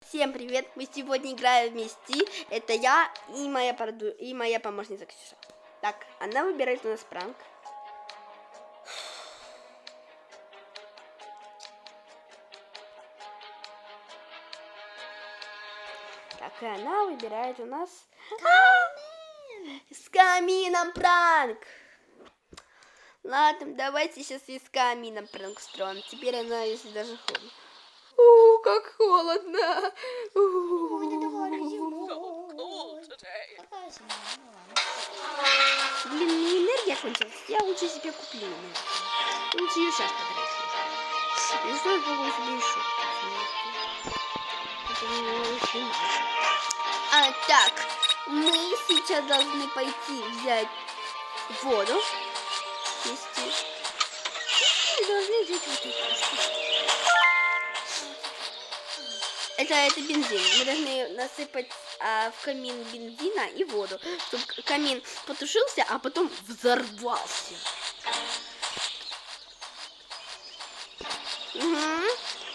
Всем привет! Мы сегодня играем вместе. Это я и моя помощница Ксюша. Так, она выбирает у нас пранк. Так, и она выбирает у нас с камином пранк. Ладно, давайте сейчас и с камином пранк устроим. Теперь она, если даже холодно. Как холодно. Блин, мне энергия кончилась. Я лучше себе куплю энергию. Лучше ее сейчас потрачу. И что я могу себе еще? Так, мы сейчас должны пойти взять воду. И должны взять вот эту штуку. Это бензин. Мы должны насыпать в камин бензина и воду, чтобы камин потушился, а потом взорвался. Угу.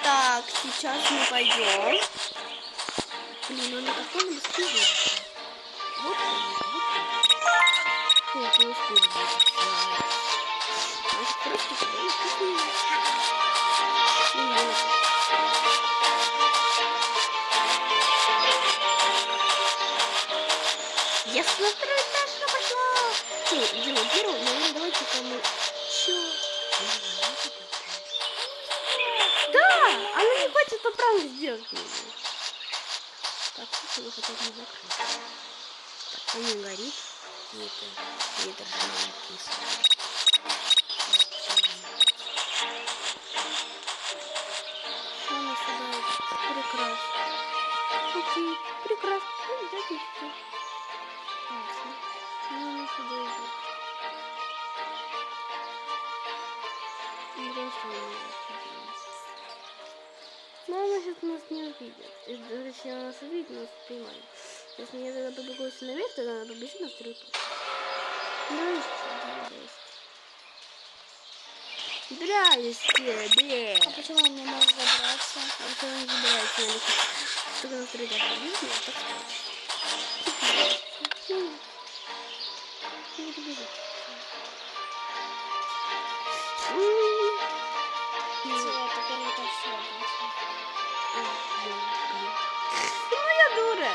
Так, сейчас мы пойдем. Блин, он такой быстрее. Вот он, не успею. Я смотрю, Даша пошла. Дело первое, наверное, давайте-ка мы... Чё? Да, она не хочет пранк сделать. Так, что вы хотите не закрыть? Так, он не горит. И это ветер написано. Что она сюда? Прекрасно. Окей, прекрасно. Ну, дайте все. Ну, сюда идет. Но она сейчас нас не увидит. Если она нас увидит, нас поймает. Если я тогда побегу наверх, тогда она побежит на второй путь. Здрасте, блин. А почему он не может забраться? А почему он не забирается? Я не хочу. Только на второй этаж побежит, я так скажу. Не побежит. Это первый этаж Ну я дура.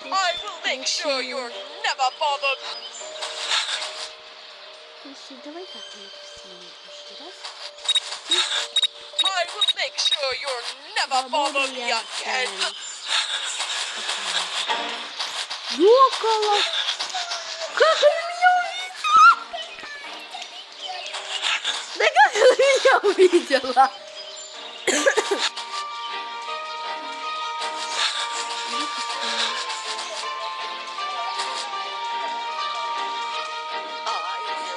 I will make sure you're never bothered. Давай как-нибудь еще раз. I will make sure you're never bothered again. Ёкала! Как она меня увидела? Да как она меня увидела? I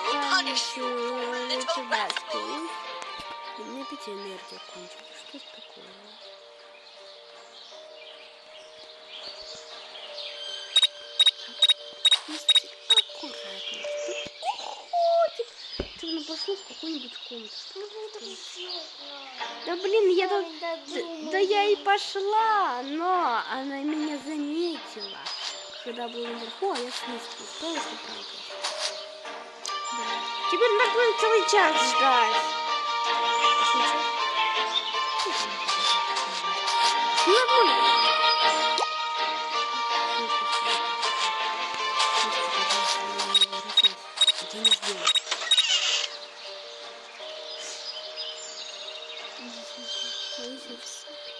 will punish you, you little rascal. У меня опять энергия кончилась. Что это такое? Аккуратно. Уходим. Ты ну пошел в какую-нибудь комнату. Да блин, я тут... Да я и пошла, но она меня заметила. Когда была наверху, а я снизу спустилась и прыгала. Теперь надо целый час ждать.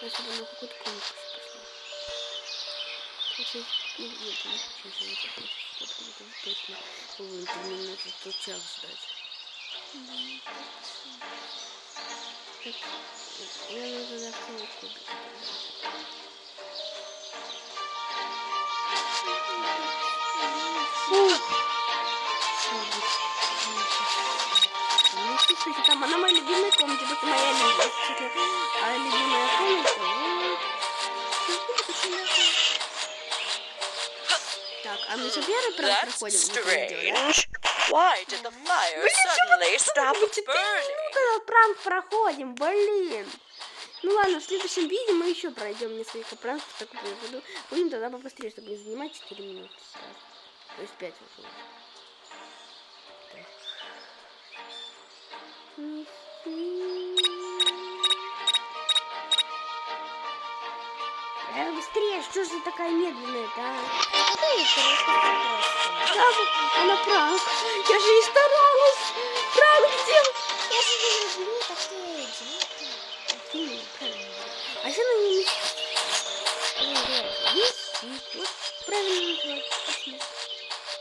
Если бы на какую-то комнату пошла. Точно. Мне надо тут час ждать. Так, я надо на вторую кубик. Ну, слушайте, там она моя любимая комната, это моя любимая. А любимая комната, вот. Так, а мы же первый проходим. Why did the fire suddenly stop burning? пранк проходим, блин. Ну ладно, в следующем видео мы еще пройдем несколько пранков, так вот я буду. Будем тогда побыстрее, чтобы не занимать 4 минуты сразу. То есть 5 уже. Быстрее, что же ты такая медленная-то, а? А ты их просто. Да, она пранк. Я же и старалась. Пранк делать. Я же не люблю такие идиоты. А еще она не висит. Вот правильно называется. Точно.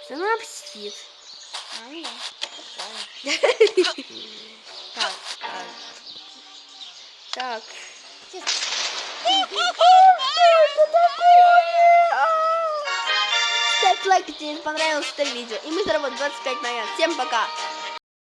Она псит. А, ну да. Так. Так. Ставь лайк, если тебе понравилось это видео. И мы заработаем 25 монет. Всем пока.